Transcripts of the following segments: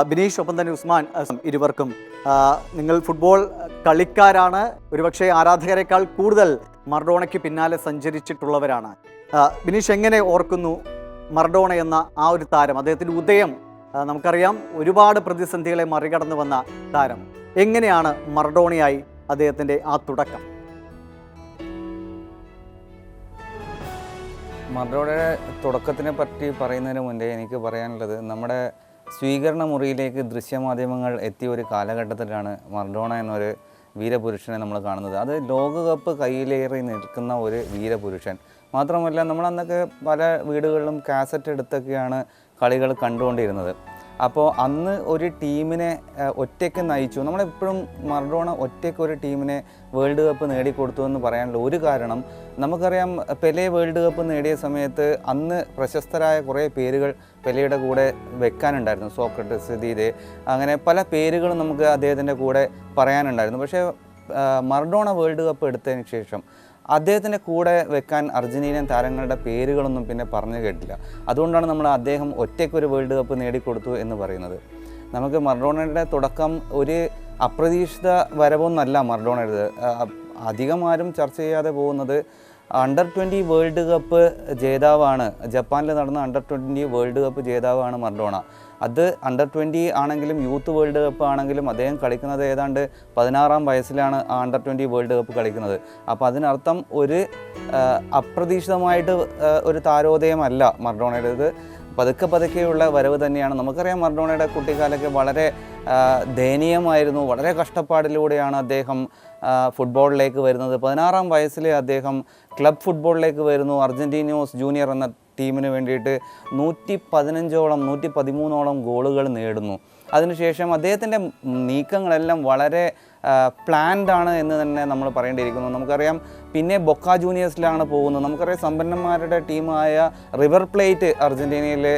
ബിനീഷ് ഒപ്പം തന്നെ ഉസ്മാൻ ഇരുവർക്കും നിങ്ങൾ ഫുട്ബോൾ കളിക്കാരാണ്. ഒരുപക്ഷെ ആരാധകരെക്കാൾ കൂടുതൽ മറഡോണയ്ക്ക് പിന്നാലെ സഞ്ചരിച്ചിട്ടുള്ളവരാണ്. ബിനീഷ് എങ്ങനെ ഓർക്കുന്നു മറഡോണ എന്ന ആ ഒരു താരം, അദ്ദേഹത്തിൻ്റെ ഉദയം? നമുക്കറിയാം, ഒരുപാട് പ്രതിസന്ധികളെ മറികടന്നു വന്ന താരം. എങ്ങനെയാണ് മറഡോണയായി അദ്ദേഹത്തിൻ്റെ ആ തുടക്കം? മറഡോണയുടെ തുടക്കത്തിനെ പറ്റി പറയുന്നതിന് മുന്നേ എനിക്ക് പറയാനുള്ളത്, നമ്മുടെ സ്വീകരണ മുറിയിലേക്ക് ദൃശ്യമാധ്യമങ്ങൾ എത്തിയ ഒരു കാലഘട്ടത്തിലാണ് മറഡോണ എന്നൊരു വീരപുരുഷനെ നമ്മൾ കാണുന്നത്. അത് ലോകകപ്പ് കയ്യിലേറി നിൽക്കുന്ന ഒരു വീരപുരുഷൻ മാത്രമല്ല, നമ്മളന്നൊക്കെ പല വീടുകളിലും കാസറ്റ് എടുത്തൊക്കെയാണ് കളികൾ കണ്ടുകൊണ്ടിരുന്നത്. അപ്പോൾ അന്ന് ഒരു ടീമിനെ ഒറ്റയ്ക്ക് നയിച്ചു. നമ്മളെപ്പോഴും മറഡോണ ഒറ്റയ്ക്ക് ഒരു ടീമിനെ വേൾഡ് കപ്പ് നേടിക്കൊടുത്തു എന്ന് പറയാനുള്ള ഒരു കാരണം, നമുക്കറിയാം പെലെ വേൾഡ് കപ്പ് നേടിയ സമയത്ത് അന്ന് പ്രശസ്തരായ കുറേ പേരുകൾ പെലെയുടെ കൂടെ വെക്കാനുണ്ടായിരുന്നു. സോക്രട്ടീസ്, ദീദേ, അങ്ങനെ പല പേരുകളും നമുക്ക് അദ്ദേഹത്തിൻ്റെ കൂടെ പറയാനുണ്ടായിരുന്നു. പക്ഷേ മറഡോണ വേൾഡ് കപ്പ് എടുത്തതിന് ശേഷം അദ്ദേഹത്തിൻ്റെ കൂടെ വെക്കാൻ അർജൻറ്റീനിയൻ താരങ്ങളുടെ പേരുകളൊന്നും പിന്നെ പറഞ്ഞു കേട്ടില്ല. അതുകൊണ്ടാണ് നമ്മൾ അദ്ദേഹം ഒറ്റയ്ക്കൊരു വേൾഡ് കപ്പ് നേടിക്കൊടുത്തു എന്ന് പറയുന്നത്. നമുക്ക് മറഡോണയുടെ തുടക്കം ഒരു അപ്രതീക്ഷിത വരവൊന്നല്ല. മറഡോണയുടെ അധികം ആരും ചർച്ച ചെയ്യാതെ പോകുന്നത് അണ്ടർ 20 വേൾഡ് കപ്പ് ജേതാവാണ്. ജപ്പാനിൽ നടന്ന അണ്ടർ 20 വേൾഡ് കപ്പ് ജേതാവാണ് മറഡോണ. അത് അണ്ടർ 20 ആണെങ്കിലും യൂത്ത് വേൾഡ് കപ്പ് ആണെങ്കിലും അദ്ദേഹം കളിക്കുന്നത് ഏതാണ്ട് 16-ാം വയസ്സിലാണ് ആ അണ്ടർ 20 വേൾഡ് കപ്പ് കളിക്കുന്നത്. അപ്പോൾ അതിനർത്ഥം ഒരു അപ്രതീക്ഷിതമായിട്ട് ഒരു താരോദയമല്ല മറഡോണയുടേത്. പതുക്കെയുള്ള വരവ് തന്നെയാണ്. നമുക്കറിയാം മറഡോണയുടെ കുട്ടിക്കാലൊക്കെ വളരെ ദയനീയമായിരുന്നു. വളരെ കഷ്ടപ്പാടിലൂടെയാണ് അദ്ദേഹം ഫുട്ബോളിലേക്ക് വരുന്നത്. 16-ാം വയസ്സിൽ അദ്ദേഹം ക്ലബ് ഫുട്ബോളിലേക്ക് വരുന്നു. അർജൻറ്റീനിയോസ് ജൂനിയർ എന്ന ടീമിന് വേണ്ടിയിട്ട് 113ഓളം ഗോളുകൾ നേടുന്നു. അതിനുശേഷം അദ്ദേഹത്തിൻ്റെ നീക്കങ്ങളെല്ലാം വളരെ പ്ലാൻഡ് ആണ് എന്ന് തന്നെ നമ്മൾ പറയേണ്ടിയിരിക്കുന്നു. നമുക്കറിയാം പിന്നെ ബൊക്ക ജൂനിയേഴ്സിലാണ് പോകുന്നത്. നമുക്കറിയാം സമ്പന്നന്മാരുടെ ടീമായ റിവർ പ്ലേറ്റ് അർജൻറ്റീനയിലെ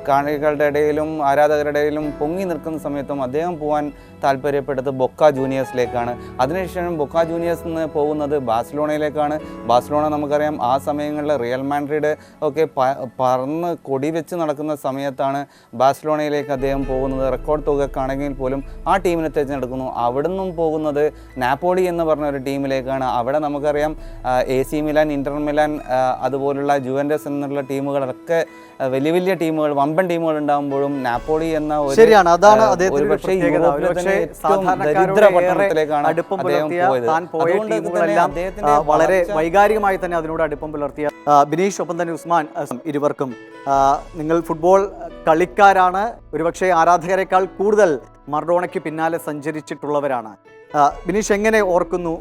കാണികളുടെ ഇടയിലും ആരാധകരുടെ ഇടയിലും പൊങ്ങി നിൽക്കുന്ന സമയത്തും അദ്ദേഹം പോകാൻ താല്പര്യപ്പെട്ടത് ബൊക്ക ജൂനിയേഴ്സിലേക്കാണ്. അതിനുശേഷം ബൊക്ക ജൂനിയേഴ്സിൽ നിന്ന് പോകുന്നത് ബാഴ്സലോണയിലേക്കാണ്. ബാഴ്സലോണ നമുക്കറിയാം ആ സമയങ്ങളിൽ റിയൽ മാഡ്രിഡ് ഒക്കെ പറന്ന് കൊടി വെച്ച് നടക്കുന്ന സമയത്താണ് ബാഴ്സലോണയിലേക്ക് അദ്ദേഹം പോകുന്നത്. റെക്കോർഡ് തുകക്കാണെങ്കിൽ പോലും ആ ടീമിനെ തിരഞ്ഞെടുക്കുന്നു. അവിടെ നിന്നും പോകുന്നത് നാപ്പോളി എന്ന് പറഞ്ഞ ഒരു ടീമിലേക്കാണ്. അവിടെ നമുക്കറിയാം AC മിലാൻ, ഇന്റർ മിലാൻ, അതുപോലുള്ള ജുവൻറ്റസ് എന്നുള്ള ടീമുകളൊക്കെ വലിയ വലിയ ടീമുകൾ, വമ്പൻ ടീമുകൾ ഉണ്ടാകുമ്പോഴും നാപ്പോളി എന്ന വളരെ വൈകാരികമായി തന്നെ അതിനോട് അടുപ്പം പുലർത്തിയ ബിനീഷ് ഒപ്പം തന്നെ ഉസ്മാൻ ഇരുവർക്കും നിങ്ങൾ ഫുട്ബോൾ കളിക്കാരാണ്. ഒരുപക്ഷെ ആരാധകരെക്കാൾ കൂടുതൽ മറഡോണയ്ക്ക് പിന്നാലെ സഞ്ചരിച്ചിട്ടുള്ളവരാണ്. ബിനീഷ് എങ്ങനെ ഓർക്കുന്നു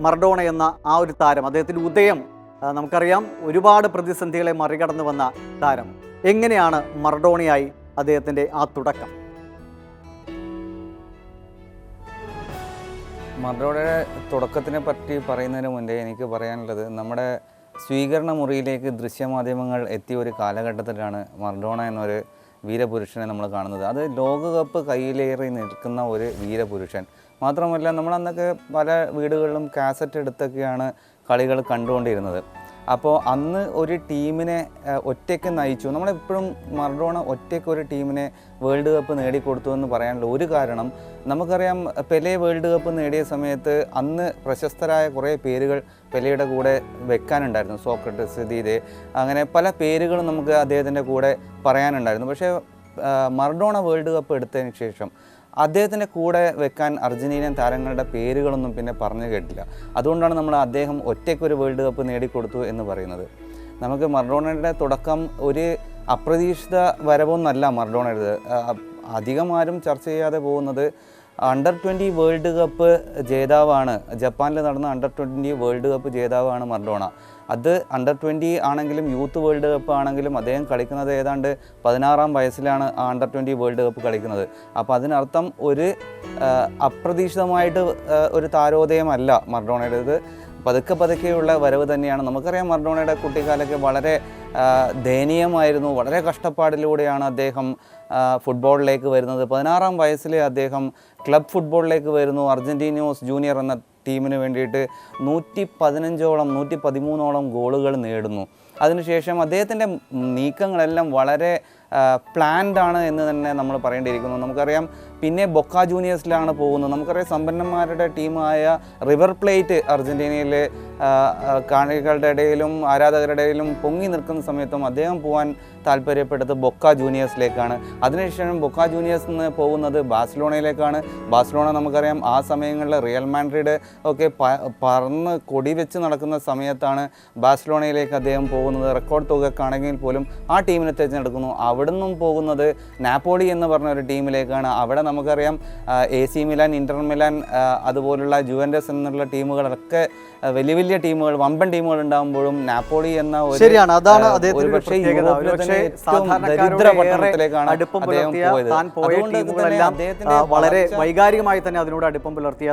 മറഡോണ എന്ന ആ ഒരു താരം, അദ്ദേഹത്തിൻ്റെ ഉദയം? നമുക്കറിയാം, ഒരുപാട് പ്രതിസന്ധികളെ മറികടന്നു വന്ന താരം. എങ്ങനെയാണ് മറഡോണയായി അദ്ദേഹത്തിൻ്റെ ആ തുടക്കം? മറഡോണയുടെ തുടക്കത്തിനെ പറ്റി പറയുന്നതിന് മുന്നേ എനിക്ക് പറയാനുള്ളത്, നമ്മുടെ സ്വീകരണ മുറിയിലേക്ക് ദൃശ്യമാധ്യമങ്ങൾ എത്തിയ ഒരു കാലഘട്ടത്തിലാണ് മറഡോണ എന്നൊരു വീരപുരുഷനെ നമ്മൾ കാണുന്നത്. അത് ലോകകപ്പ് കയ്യിലേറി നിൽക്കുന്ന ഒരു വീരപുരുഷൻ മാത്രമല്ല, നമ്മളന്നൊക്കെ പല വീടുകളിലും കാസറ്റ് എടുത്തൊക്കെയാണ് കളികൾ കണ്ടുകൊണ്ടിരുന്നത്. അപ്പോൾ അന്ന് ഒരു ടീമിനെ ഒറ്റയ്ക്ക് നയിച്ചു. നമ്മളെപ്പോഴും മറഡോണ ഒറ്റയ്ക്ക് ഒരു ടീമിനെ വേൾഡ് കപ്പ് നേടിക്കൊടുത്തു എന്ന് പറയാനുള്ള ഒരു കാരണം, നമുക്കറിയാം പെലെ വേൾഡ് കപ്പ് നേടിയ സമയത്ത് അന്ന് പ്രശസ്തരായ കുറേ പേരുകൾ പെലെയുടെ കൂടെ വെക്കാനുണ്ടായിരുന്നു. സോക്രട്ടീസ്, ദീദേ, അങ്ങനെ പല പേരുകളും നമുക്ക് അദ്ദേഹത്തിൻ്റെ കൂടെ പറയാനുണ്ടായിരുന്നു. പക്ഷേ മറഡോണ വേൾഡ് കപ്പ് എടുത്തതിന് ശേഷം അദ്ദേഹത്തിൻ്റെ കൂടെ വെക്കാൻ അർജൻറ്റീനിയൻ താരങ്ങളുടെ പേരുകളൊന്നും പിന്നെ പറഞ്ഞു കേട്ടില്ല. അതുകൊണ്ടാണ് നമ്മൾ അദ്ദേഹം ഒറ്റയ്ക്കൊരു വേൾഡ് കപ്പ് നേടിക്കൊടുത്തു എന്ന് പറയുന്നത്. നമുക്ക് മറഡോണയുടെ തുടക്കം ഒരു അപ്രതീക്ഷിത വരവൊന്നല്ല. മറഡോണയുടെ അധികം ആരും ചർച്ച ചെയ്യാതെ പോകുന്നത് അണ്ടർ 20 വേൾഡ് കപ്പ് ജേതാവാണ്. ജപ്പാനിൽ നടന്ന അണ്ടർ 20 വേൾഡ് കപ്പ് ജേതാവാണ് മറഡോണ. അത് അണ്ടർ 20 ആണെങ്കിലും യൂത്ത് വേൾഡ് കപ്പ് ആണെങ്കിലും അദ്ദേഹം കളിക്കുന്നത് ഏതാണ്ട് 16-ാം വയസ്സിലാണ് ആ അണ്ടർ 20 വേൾഡ് കപ്പ് കളിക്കുന്നത്. അപ്പോൾ അതിനർത്ഥം ഒരു അപ്രതീക്ഷിതമായിട്ട് ഒരു താരോദയമല്ല മറഡോണയുടേത്. പതുക്കെയുള്ള വരവ് തന്നെയാണ്. നമുക്കറിയാം മറഡോണയുടെ കുട്ടിക്കാലൊക്കെ വളരെ ദയനീയമായിരുന്നു. വളരെ കഷ്ടപ്പാടിലൂടെയാണ് അദ്ദേഹം ഫുട്ബോളിലേക്ക് വരുന്നത്. 16-ാം വയസ്സിൽ അദ്ദേഹം ക്ലബ് ഫുട്ബോളിലേക്ക് വരുന്നു. അർജൻറ്റീനിയോസ് ജൂനിയർ എന്ന ടീമിന് വേണ്ടിയിട്ട് 113ഓളം ഗോളുകൾ നേടുന്നു. അതിനുശേഷം അദ്ദേഹത്തിൻ്റെ നീക്കങ്ങളെല്ലാം വളരെ പ്ലാൻഡ് ആണ് എന്ന് തന്നെ നമ്മൾ പറയേണ്ടിയിരിക്കുന്നു. നമുക്കറിയാം പിന്നെ ബൊക്ക ജൂനിയേഴ്സിലാണ് പോകുന്നത്. നമുക്കറിയാം സമ്പന്നന്മാരുടെ ടീമായ റിവർ പ്ലേറ്റ് അർജൻറ്റീനയിലെ കാണികളുടെ ഇടയിലും ആരാധകരുടെ ഇടയിലും പൊങ്ങി നിൽക്കുന്ന സമയത്തും അദ്ദേഹം പോകാൻ താല്പര്യപ്പെട്ടത് ബൊക്ക ജൂനിയേഴ്സിലേക്കാണ്. അതിനുശേഷം ബൊക്ക ജൂനിയേഴ്സിൽ നിന്ന് പോകുന്നത് ബാഴ്സലോണയിലേക്കാണ്. ബാഴ്സലോണ നമുക്കറിയാം ആ സമയങ്ങളിൽ റിയൽ മാഡ്രിഡ് ഒക്കെ പറന്ന് കൊടി വെച്ച് നടക്കുന്ന സമയത്താണ് ബാഴ്സലോണയിലേക്ക് അദ്ദേഹം പോകുന്നത്. റെക്കോർഡ് തുകക്കാണെങ്കിൽ പോലും ആ ടീമിനെ തിരഞ്ഞെടുക്കുന്നു. അവിടെ നിന്നും പോകുന്നത് നാപ്പോളി എന്ന് പറഞ്ഞ ഒരു ടീമിലേക്കാണ്. അവിടെ നമുക്കറിയാം AC മിലാൻ, ഇന്റർ മിലാൻ അതുപോലുള്ള ജുവൻറ്റസ് എന്നുള്ള ടീമുകളൊക്കെ വലിയ വലിയ ടീമുകൾ, വമ്പൻ ടീമുകൾ ഉണ്ടാകുമ്പോഴും നാപ്പോളി എന്ന ശരിയാണ്, അതാണ് ഒരുപക്ഷെ യൂറോപ്പിലെ ഏറ്റവും ദരിദ്ര പട്ടണത്തിലേക്കാണ് അദ്ദേഹം പോയത്. വളരെ വൈകാരികമായി തന്നെ അതിനോട് അടുപ്പം പുലർത്തിയ